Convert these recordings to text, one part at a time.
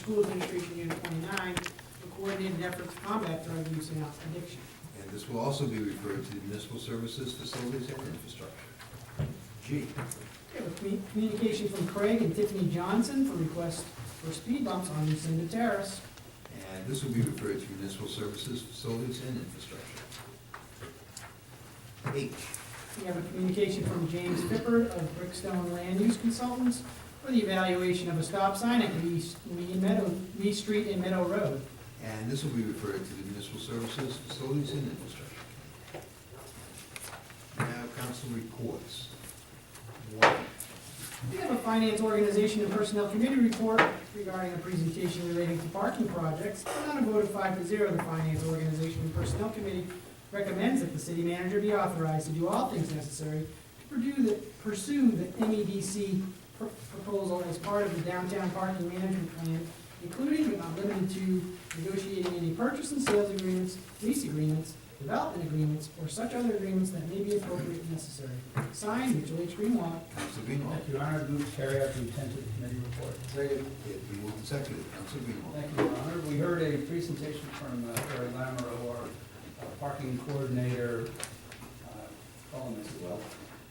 School Administration Unit 29 for coordinated efforts to combat drug use and addiction. And this will also be referred to the Municipal Services, Facilities, and Infrastructure. G. We have a communication from Craig and Tiffany Johnson for request for speed bumps on Lucinda Terrace. And this will be referred to Municipal Services, Facilities, and Infrastructure. H. We have a communication from James Fippard of Brickstone Land Use Consultants for the evaluation of a stop sign at Lee Street and Meadow Road. And this will be referred to the Municipal Services, Facilities, and Infrastructure. Now, council reports. 1. We have a Finance Organization and Personnel Committee report regarding a presentation relating to parking projects. And on a vote of 5-0, the Finance Organization and Personnel Committee recommends that the city manager be authorized to do all things necessary to pursue the MEDC proposal as part of the downtown parking management plan, including but not limited to negotiating any purchase and sales agreements, lease agreements, development agreements, or such other agreements that may be appropriate and necessary. Signed, Mitchell H. Greenwald. Council Greenwald. Thank you, Your Honor. Move to carry out the intent of the committee report. Second. It be moved and seconded. Council Greenwald. Thank you, Your Honor. We heard a presentation from Barry Lamoureux, our parking coordinator, Colin as well.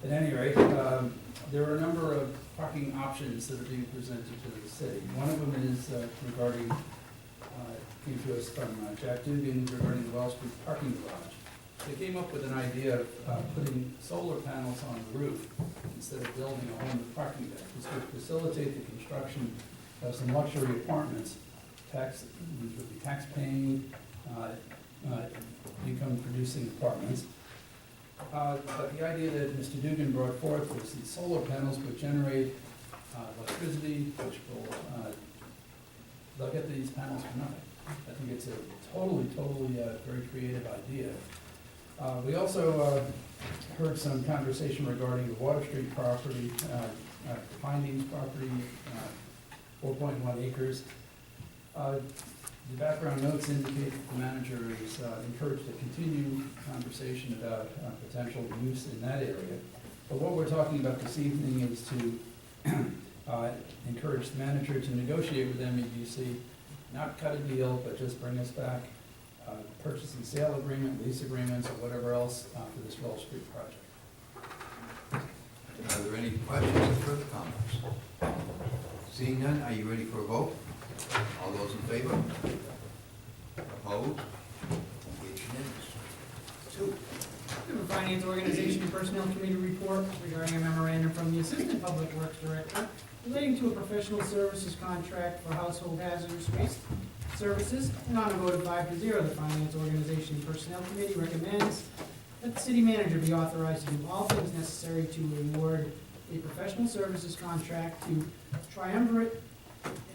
At any rate, there are a number of parking options that are being presented to the city. One of them is regarding, came to us from Jack Dugan regarding the Wall Street parking garage. They came up with an idea of putting solar panels on the roof instead of building a whole new parking deck. This would facilitate the construction of some luxury apartments. These would be tax-paying, income-producing apartments. But the idea that Mr. Dugan brought forth was that solar panels would generate electricity, which will, they'll get these panels for nothing. I think it's a totally very creative idea. We also heard some conversation regarding the Water Street property, Findings property, 4.1 acres. The background notes indicate that the manager is encouraged to continue conversation about potential use in that area. But what we're talking about this evening is to encourage the manager to negotiate with MEDC, not cut a deal, but just bring us back purchase and sale agreement, lease agreements, or whatever else for this Wall Street project. Are there any questions or further comments? Seeing none, are you ready for a vote? All those in favor? Opposed? It's unanimous. 2. We have a Finance Organization and Personnel Committee report regarding a memorandum from the Assistant Public Works Director relating to a professional services contract for household hazardous waste services. And on a vote of 5-0, the Finance Organization and Personnel Committee recommends that the city manager be authorized to do all things necessary to award a professional services contract to Triumvirate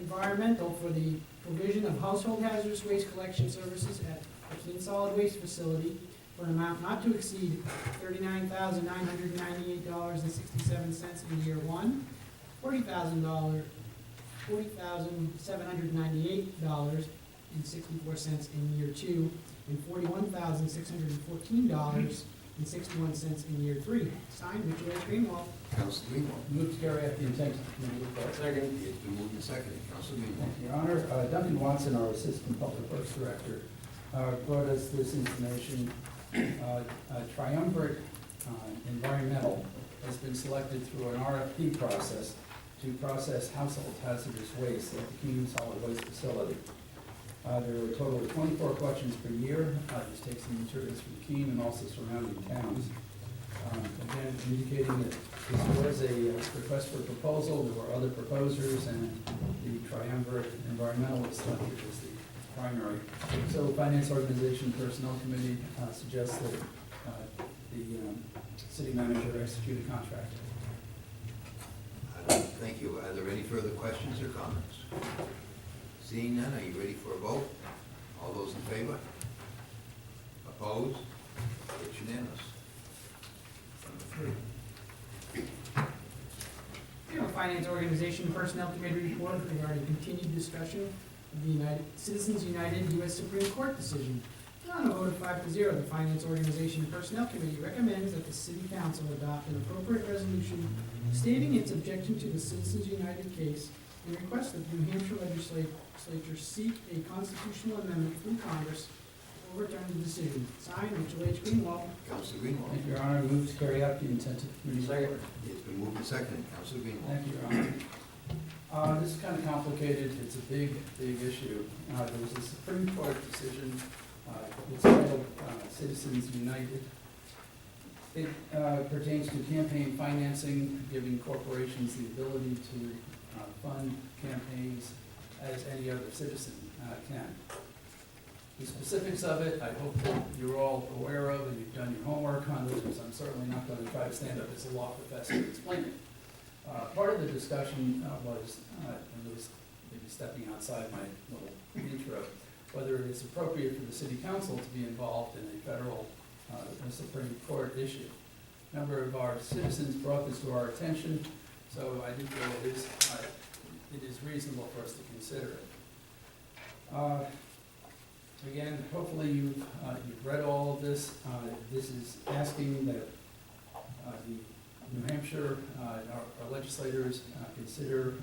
Environmental for the provision of household hazardous waste collection services at the Keene Solid Waste Facility for an amount not to exceed $39,998.67 in year 1, $40,798.64 in year 2, and $41,614.61 in year 3. Signed, Mitchell H. Greenwald. Council Greenwald. Move to carry out the intent of the committee report. Second. It's been moved and seconded. Council Greenwald. Thank you, Your Honor. Duncan Watson, our Assistant Public Works Director, brought us this information. Triumvirate Environmental has been selected through an RFP process to process household hazardous waste at the Keene Solid Waste Facility. There are a total of 24 collections per year. This takes the materials from Keene and also surrounding towns. Again, indicating that this was a request for proposal. There were other proposers, and the Triumvirate Environmental was selected as the primary. So Finance Organization Personnel Committee suggests that the city manager execute a contract. Thank you. Are there any further questions or comments? Seeing none, are you ready for a vote? All those in favor? Opposed? It's unanimous. Number 3. We have a Finance Organization and Personnel Committee report regarding continued discussion of the Citizens United U.S. Supreme Court decision. And on a vote of 5-0, the Finance Organization and Personnel Committee recommends that the City Council adopt an appropriate resolution stating its objection to the Citizens United case and request that the New Hampshire legislature seek a constitutional amendment through Congress to overturn the decision. Signed, Mitchell H. Greenwald. Council Greenwald. Thank you, Your Honor. Move to carry out the intent of the committee report. It's been moved and seconded. Council Greenwald. Thank you, Your Honor. This is kind of complicated. It's a big issue. There was a Supreme Court decision, it's called Citizens United. It pertains to campaign financing, giving corporations the ability to fund campaigns as any other citizen can. The specifics of it, I hope that you're all aware of and you've done your homework on this, because I'm certainly not going to try to stand up as a law professor and explain it. Part of the discussion was, and it was maybe stepping outside my little intro, whether it is appropriate for the city council to be involved in a federal Supreme Court issue. A number of our citizens brought this to our attention, so I do feel it is reasonable for us to consider it. Again, hopefully you've read all of this. This is asking that the New Hampshire, our legislators consider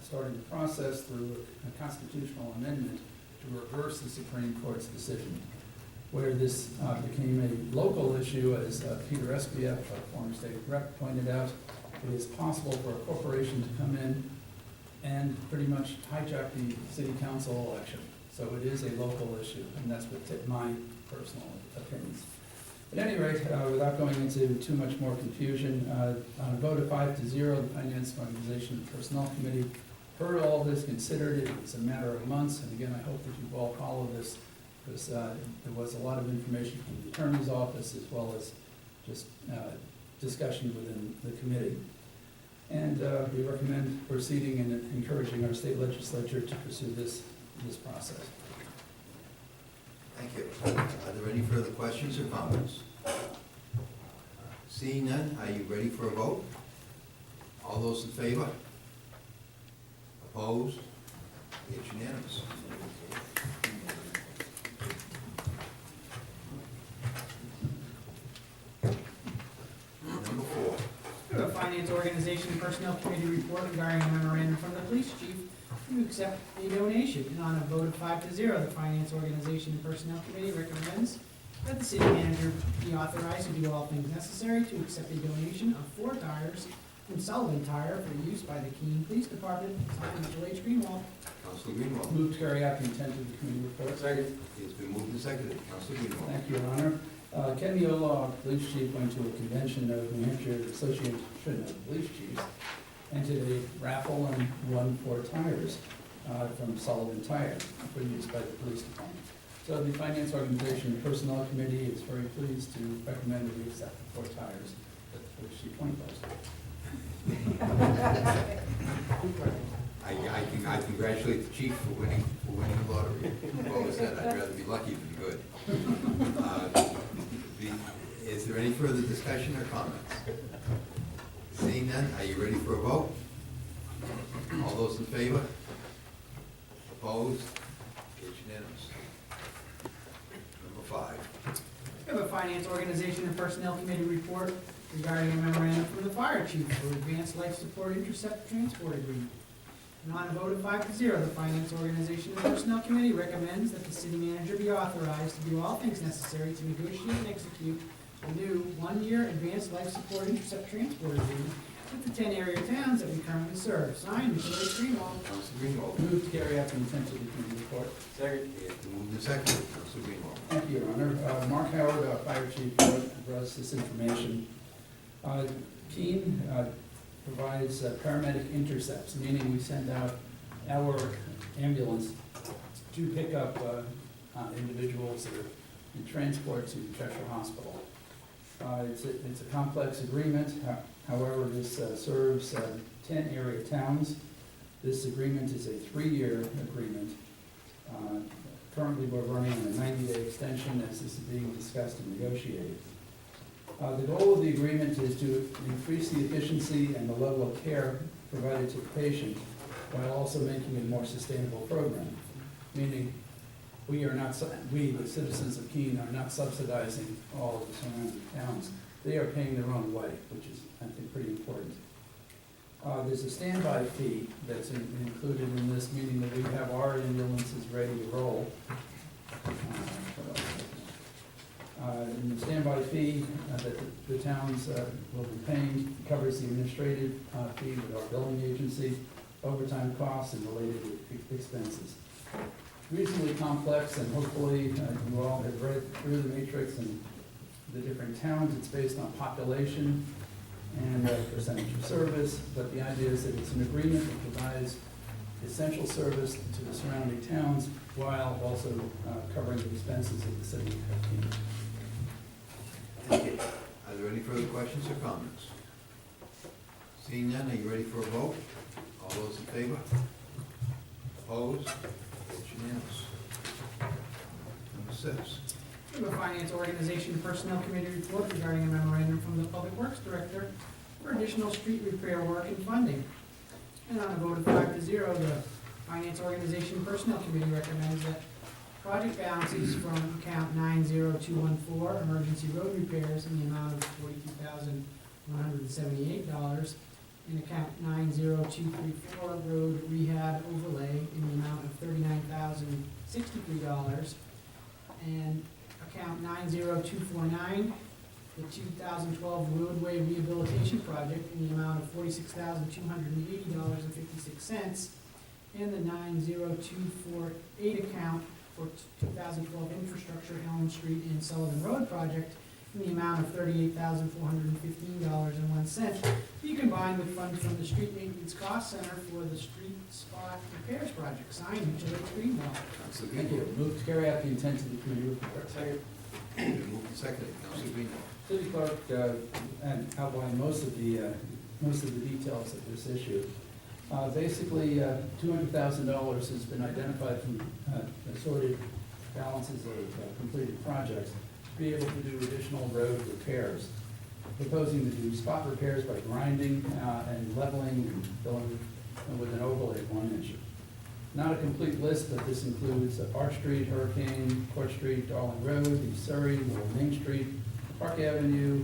starting the process through a constitutional amendment to reverse the Supreme Court's decision. Where this became a local issue, as Peter Espia, our former state rep, pointed out, it is possible for a corporation to come in and pretty much hijack the city council election. So it is a local issue, and that's what my personal opinions. At any rate, without going into too much more confusion, on a vote of 5-0, the Finance Organization and Personnel Committee heard all this, considered it. It was a matter of months, and again, I hope that you've all followed this, because there was a lot of information from the attorney's office as well as just discussion within the committee. And we recommend proceeding and encouraging our state legislature to pursue this process. Thank you. Are there any further questions or comments? Seeing none, are you ready for a vote? All those in favor? Opposed? It's unanimous. Number 4. The Finance Organization and Personnel Committee report regarding a memorandum from the police chief to accept a donation. And on a vote of 5-0, the Finance Organization and Personnel Committee recommends that the city manager be authorized to do all things necessary to accept a donation of 4 tires from Sullivan Tire for use by the Keene Police Department. Signed, Mitchell H. Greenwald. Council Greenwald. Move to carry out the intent of the committee report. Second. It's been moved and seconded. Council Greenwald. Thank you, Your Honor. Ken Miola, our police chief, went to a convention of New Hampshire Association of Police Chiefs, entered a raffle and won 4 tires from Sullivan Tire for use by the police department. So the Finance Organization and Personnel Committee is very pleased to recommend that we accept the 4 tires that the police chief won those. I congratulate the chief for winning the lottery. I've always said I'd rather be lucky than good. Is there any further discussion or comments? Seeing none, are you ready for a vote? All those in favor? Opposed? It's unanimous. Number 5. We have a Finance Organization and Personnel Committee report regarding a memorandum from the fire chief for advanced life support intercept transport agreement. And on a vote of 5-0, the Finance Organization and Personnel Committee recommends that the city manager be authorized to do all things necessary to negotiate and execute a new 1-year advanced life support intercept transport agreement with the 10 area towns that we currently serve. Signed, Mitchell H. Greenwald. Council Greenwald. Move to carry out the intent of the committee report. Second. It's been moved and seconded. Council Greenwald. Thank you, Your Honor. Mark Howard, our fire chief, brought us this information. Keene provides paramedic intercepts, meaning we send out our ambulance to pick up individuals that are in transport to Cheshire Hospital. It's a complex agreement. However, this serves 10 area towns. This agreement is a 3-year agreement. Currently, we're running on a 90-day extension as this is being discussed and negotiated. The goal of the agreement is to increase the efficiency and the level of care provided to the patient while also making it a more sustainable program. Meaning, we, the citizens of Keene, are not subsidizing all of the surrounding towns. They are paying their own way, which is, I think, pretty important. There's a standby fee that's included in this, meaning that we have our ambulances ready to roll. What else? And the standby fee that the towns will be paying covers the administrative fee with our billing agency, overtime costs, and related expenses. Reasonably complex, and hopefully you all have read through the matrix and the different towns. It's based on population and percentage of service, but the idea is that it's an agreement that provides essential service to the surrounding towns while also covering the expenses of the city of Keene. Thank you. Are there any further questions or comments? Seeing none, are you ready for a vote? All those in favor? Opposed? It's unanimous. Number 6. We have a Finance Organization and Personnel Committee report regarding a memorandum from the Public Works Director for additional street repair work and funding. And on a vote of 5-0, the Finance Organization and Personnel Committee recommends that project balances from account 90214, emergency road repairs, in the amount of $42,178, and account 90234, road rehab overlay, in the amount of $39,063, and account 90249, the 2012 roadway rehabilitation project, in the amount of $46,280.56, and the 90248 account for 2012 infrastructure Elm Street and Sullivan Road project, in the amount of $38,415.01, to be combined with funds from the Street Maintenance Cost Center for the Street Spot Repairs Project, signed Village Greenwell. Councilor Thank you. Greenwald. Move to carry out the intent of the committee report. Second. Moved and seconded. Councilor Greenwald. City clerk and outlined most of the details of this issue. Basically, $200,000 has been identified from assorted balances of completed projects to be able to do additional road repairs. Proposing to do spot repairs by grinding and leveling and filling with an overlay of 1 inch. Not a complete list, but this includes Arch Street, Hurricane, Court Street, Darling Road, East Surrey, Lower Main Street, Park Avenue,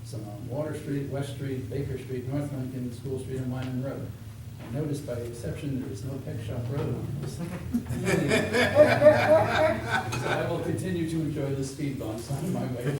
some on Water Street, West Street, Baker Street, North Lincoln, School Street, and Wyman Road. I noticed by exception there is no Pet Shop Road on this. So I will continue to enjoy the speed bumps on my way to